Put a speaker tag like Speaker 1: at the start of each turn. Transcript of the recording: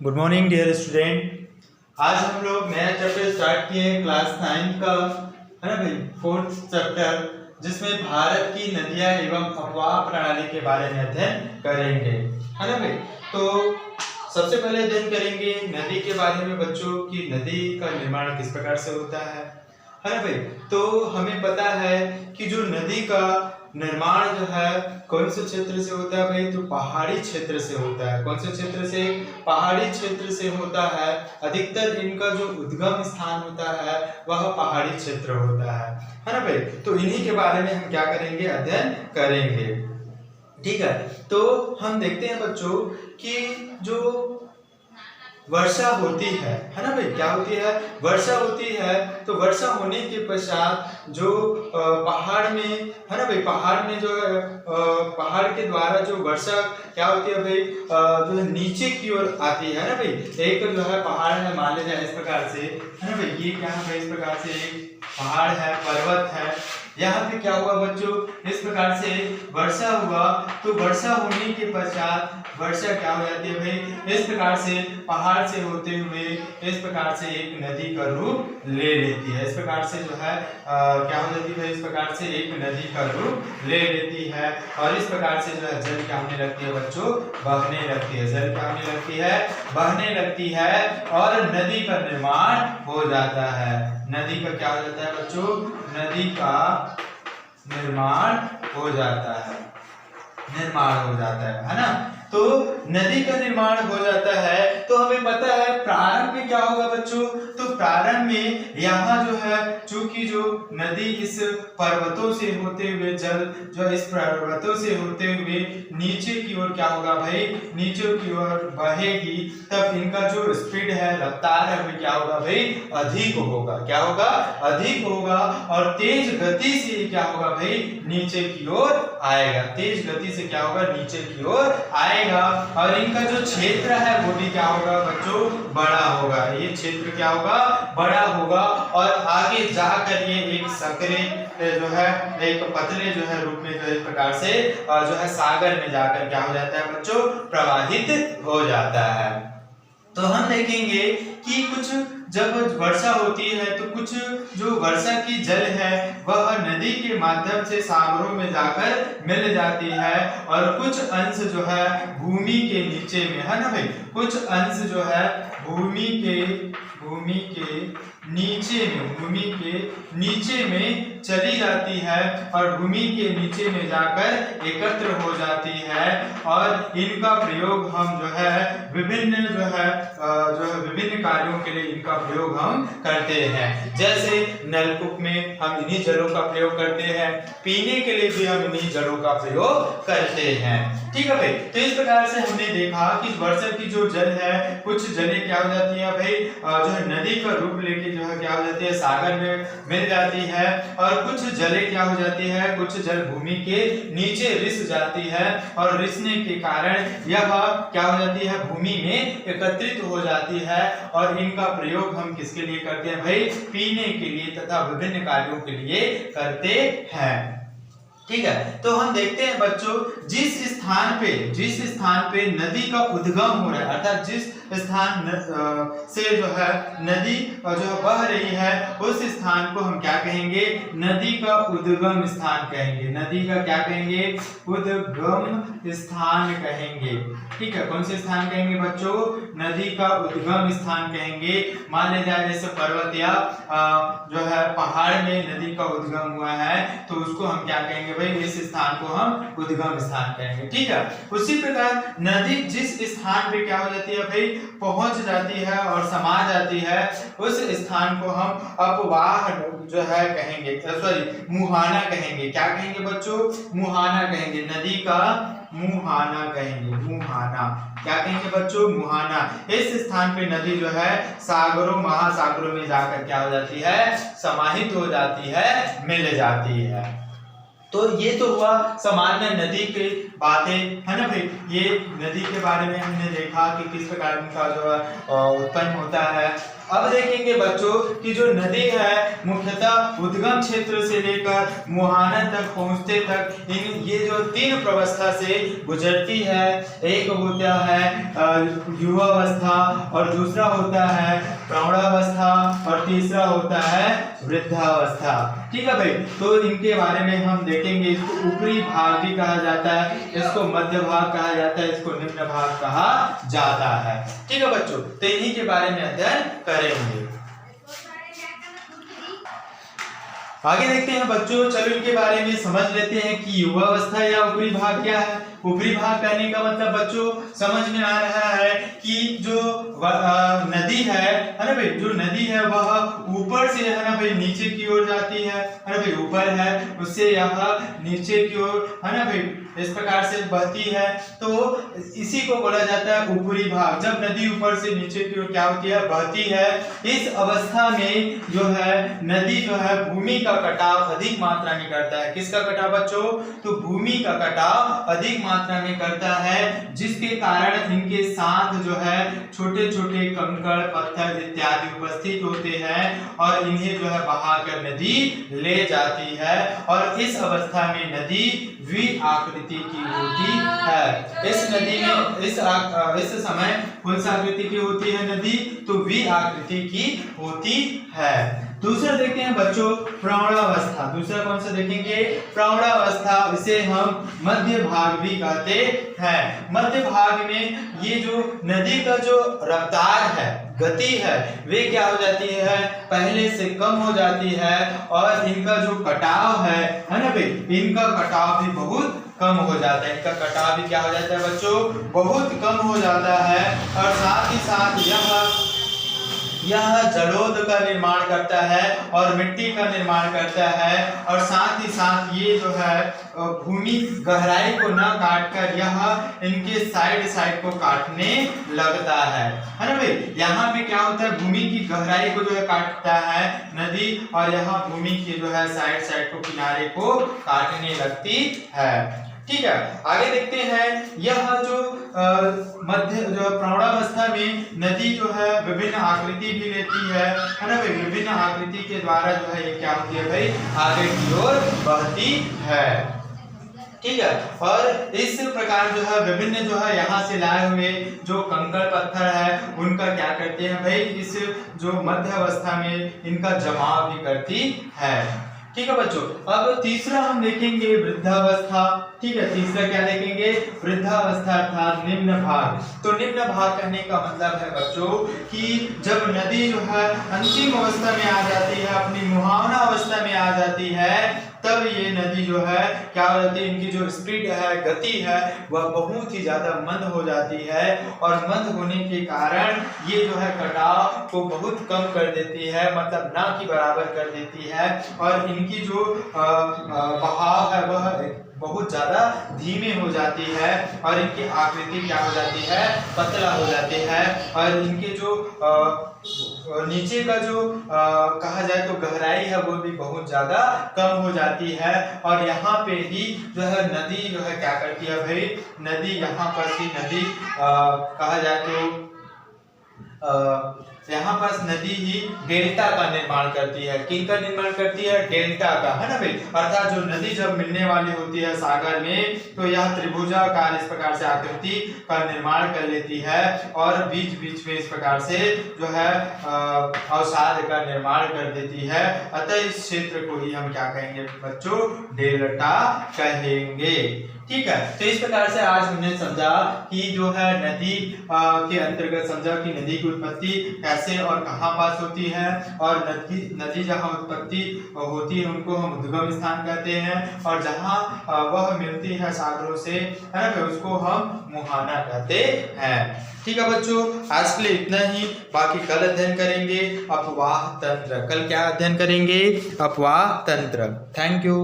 Speaker 1: Good morning dear student. आज हम लोग नया चैप्टर स्टार्ट किए हैं क्लास 9 का, है ना भाई, 4th चैप्टर, जिसमें भारत की नदियां एवं अफवाह प्रणाली के बारे में अध्ययन करेंगे, है ना भाई। तो सबसे पहले अध्ययन करेंगे नदी के बारे में बच्चों की नदी का निर्माण किस प्रकार से होता है ना भाई। तो हमें पता है कि जो नदी का निर्माण जो है कौन से क्षेत्र से होता है भाई, तो पहाड़ी क्षेत्र से होता है। कौन से क्षेत्र से? पहाड़ी क्षेत्र से होता है। अधिकतर इनका जो उद्गम स्थान होता है वह पहाड़ी क्षेत्र होता है ना भाई। तो इन्हीं के बारे में हम क्या करेंगे, अध्ययन करेंगे, ठीक है। तो हम देखते हैं बच्चों कि जो वर्षा होती है ना भाई, क्या होती है? वर्षा होती है। तो वर्षा होने के पश्चात जो पहाड़ में, है ना भाई, पहाड़ में जो है पहाड़ के द्वारा जो वर्षा क्या होती है भाई, जो है नीचे की ओर आती है ना भाई। एक जो है पहाड़ है, मान लीजिए इस प्रकार से, है ना भाई, ये क्या है भाई, इस प्रकार से एक पहाड़ है, पर्वत है। यहाँ पे क्या हुआ बच्चों, इस प्रकार से वर्षा हुआ। तो वर्षा होने के पश्चात वर्षा क्या हो जाती है भाई, इस प्रकार से पहाड़ से होते हुए इस प्रकार से एक नदी का रूप ले लेती है। इस प्रकार से जो है क्या हो जाती है, इस प्रकार से एक नदी का रूप ले लेती है। और इस प्रकार से जो है जल क्या होने लगती है बच्चों, बहने लगती है। जल क्या होने लगती है, बहने लगती है, और नदी का निर्माण हो जाता है। नदी का क्या हो जाता है बच्चों, नदी का निर्माण हो जाता है, निर्माण हो जाता है ना। तो नदी का निर्माण हो जाता है। तो हमें पता है प्रारंभ में क्या होगा बच्चों, तो प्रारंभ में यहाँ जो है, चूंकि जो नदी इस पर्वतों से होते हुए, जल जो इस पर्वतों से होते हुए नीचे की ओर क्या होगा भाई, नीचे की ओर बहेगी, तब इनका जो स्पीड है, रफ्तार है, वो क्या होगा भाई, अधिक होगा। क्या होगा, अधिक होगा। और तेज गति से क्या होगा भाई, नीचे की ओर आएगा। तेज गति से क्या होगा, नीचे की ओर आएगा। और इनका जो क्षेत्र है वो भी क्या होगा बच्चों, बड़ा होगा। ये क्षेत्र क्या होगा, बड़ा होगा। और आगे जाकर ये एक सकरे जो है, एक पतले जो है रूप में जो इस प्रकार से जो है सागर में जाकर क्या हो जाता है बच्चों, प्रवाहित हो जाता है। तो हम देखेंगे कि कुछ जब वर्षा होती है तो कुछ जो वर्षा की जल है वह नदी के माध्यम से सागरों में जाकर मिल जाती है, और कुछ अंश जो है भूमि के नीचे में, है ना भाई, कुछ अंश जो है भूमि के नीचे में चली जाती है, और भूमि के नीचे में जाकर एकत्र हो जाती है। और इनका प्रयोग हम जो है विभिन्न विभिन्न कार्यों के लिए इनका प्रयोग हम करते हैं। जैसे नलकूप में हम इन्हीं जलों का प्रयोग करते हैं, पीने के लिए भी हम इन्हीं जलों का प्रयोग करते हैं, ठीक है भाई। तो इस प्रकार से हमने देखा कि वर्षा की जो जल है, कुछ जलें क्या हो जाती है भाई, जो है नदी का रूप लेके जो है क्या हो जाती है, सागर में मिल जाती है। और कुछ जलें क्या हो जाती है, कुछ जल भूमि के नीचे रिस जाती है, और रिसने के कारण यह क्या हो जाती है, भूमि में एकत्रित हो जाती है। और इनका प्रयोग हम किसके लिए करते हैं भाई, पीने के लिए तथा विभिन्न कार्यों के लिए करते हैं, ठीक है। तो हम देखते हैं बच्चों, जिस स्थान पे नदी का उद्गम हो रहा है, अर्थात जिस स्थान से जो है नदी जो है बह रही है, उस स्थान को हम क्या कहेंगे, नदी का उद्गम स्थान कहेंगे। नदी का क्या कहेंगे, उद्गम स्थान कहेंगे, ठीक है। कौन से स्थान कहेंगे बच्चों, नदी का उद्गम स्थान कहेंगे। मान लीजिए जैसे पर्वत या जो है पहाड़ में नदी का उद्गम हुआ है, तो उसको हम क्या कहेंगे भाई, इस स्थान को हम उद्गम स्थान कहेंगे, ठीक है। उसी प्रकार नदी जिस स्थान पे क्या हो जाती है भाई, पहुंच जाती है और समा जाती है, उस स्थान को हम अपवाह जो है कहेंगे, सॉरी मुहाना कहेंगे। क्या कहेंगे बच्चों, मुहाना कहेंगे। नदी का मुहाना कहेंगे, मुहाना। क्या कहेंगे बच्चों, मुहाना। इस स्थान पे नदी जो है सागरों महासागरों में जाकर क्या हो जाती है, समाहित हो जाती है, मिल जाती है। तो ये तो हुआ सामान्य नदी की बातें, है ना भाई। ये नदी के बारे में हमने देखा कि किस प्रकार का जो है उत्पन्न होता है। अब देखेंगे बच्चों कि जो नदी है मुख्यतः उद्गम क्षेत्र से लेकर मुहाना तक पहुंचते तक ये जो तीन प्रवस्था से गुजरती है। एक होता है युवावस्था और दूसरा होता है प्रौढ़ावस्था और तीसरा होता है वृद्धावस्था। ठीक है भाई, तो इनके बारे में हम देखेंगे। इसको ऊपरी भाग भी कहा जाता है, इसको मध्य भाग कहा जाता है, इसको निम्न भाग कहा जाता है। ठीक है बच्चों, तो इन्हीं के बारे में अध्ययन करेंगे। आगे देखते हैं बच्चों, चलो इनके बारे में समझ लेते हैं कि युवावस्था या ऊपरी भाग क्या है। ऊपरी भाग कहने का मतलब बच्चों समझ में आ रहा है कि जो नदी है ना भाई, जो नदी है वह ऊपर से है ना भाई नीचे की ओर जाती है ना भाई, ऊपर है उससे यहाँ नीचे की ओर है ना भाई इस प्रकार से बहती है, तो इसी को बोला जाता है ऊपरी भाग। जब नदी ऊपर से नीचे की ओर क्या होती है, बहती है, इस अवस्था में जो है नदी जो है भूमि का कटाव अधिक मात्रा में करता है। किसका कटाव बच्चों, तो भूमि का कटाव अधिक मात्रा में करता है, जिसके कारण इनके साथ जो है छोटे छोटे कंकड़ पत्थर इत्यादि उपस्थित होते हैं और इन्हें जो है बहाकर नदी ले जाती है। और इस अवस्था में नदी वी आकृति की होती है। इस नदी में इस समय कौन सा आकृति की होती है नदी, तो वी आकृति की होती है। दूसरा देखते हैं बच्चों प्रौढ़ावस्था। दूसरा कौन सा देखेंगे, प्रौढ़ावस्था, इसे हम मध्य भाग भी कहते हैं। मध्य भाग में ये जो नदी का जो रफ्तार है, गति है, वे क्या हो जाती है, पहले से कम हो जाती है और इनका जो कटाव है ना भाई, इनका कटाव भी बहुत कम हो जाता है। इनका कटाव भी क्या हो जाता है बच्चों, बहुत कम हो जाता है। और साथ ही साथ यह जलोढ़ का निर्माण करता है और मिट्टी का निर्माण करता है। और साथ ही साथ ये जो है भूमि गहराई को न काटकर यह इनके साइड को काटने लगता है ना भाई। यहाँ पे क्या होता है, भूमि की गहराई को जो है काटता है नदी, और यहाँ भूमि की जो है साइड को किनारे को काटने लगती है। ठीक है, आगे देखते हैं। यह जो मध्य जो प्रौढ़ावस्था में नदी जो है विभिन्न आकृति भी लेती है ना भाई। विभिन्न आकृति के द्वारा जो है ये क्या होती है भाई, आगे की ओर बहती है। ठीक है, और इस प्रकार जो है विभिन्न जो है यहाँ से लाए हुए जो कंकड़ पत्थर है उनका क्या करते हैं भाई, इस जो मध्य अवस्था में इनका जमाव भी करती है। ठीक है बच्चों, अब तीसरा हम देखेंगे वृद्धावस्था। ठीक है, तीसरा क्या देखेंगे, वृद्धावस्था अर्थात निम्न भाग। तो निम्न भाग कहने का मतलब है बच्चों कि जब नदी जो है अंतिम अवस्था में आ जाती है, अपनी मुहावना अवस्था में आ जाती है, तब ये नदी जो है क्या हो जाती है, इनकी जो स्पीड है, गति है, वह बहुत ही ज्यादा मंद हो जाती है। और मंद होने के कारण ये जो है कटाव को बहुत कम कर देती है, मतलब ना की बराबर कर देती है। और इनकी जो बहाव है वह बहुत ज्यादा धीमे हो जाती है और इनकी आकृति क्या हो जाती है, पतला हो जाती है। और इनके जो नीचे का जो कहा जाए तो गहराई है वो भी बहुत ज्यादा कम हो जाती है। और यहाँ पे ही जो है नदी जो है क्या करती है भाई, नदी यहाँ पर ही नदी कहा जाए तो यहाँ पर नदी ही डेल्टा का निर्माण करती है। किनका निर्माण करती है, डेल्टा का, है ना भाई। अर्थात जो नदी जब मिलने वाली होती है सागर में, तो यह त्रिभुजाकार इस प्रकार से आकृति का निर्माण कर लेती है और बीच बीच में इस प्रकार से जो है अवसाद का निर्माण कर देती है। अतः इस क्षेत्र को ही हम क्या कहेंगे बच्चों, डेल्टा कहेंगे। ठीक है, तो इस प्रकार से आज हमने समझा कि जो है नदी के अंतर्गत समझा कि नदी की उत्पत्ति कैसे और कहाँ पास होती है। और नदी जहाँ उत्पत्ति होती है उनको हम उद्गम स्थान कहते हैं, और जहाँ वह मिलती है सागरों से है ना, उसको हम मुहाना कहते हैं। ठीक है बच्चों, आज के लिए इतना ही। बाकी कल अध्ययन करेंगे अपवाह तंत्र। कल क्या अध्ययन करेंगे, अपवाह तंत्र। Thank you.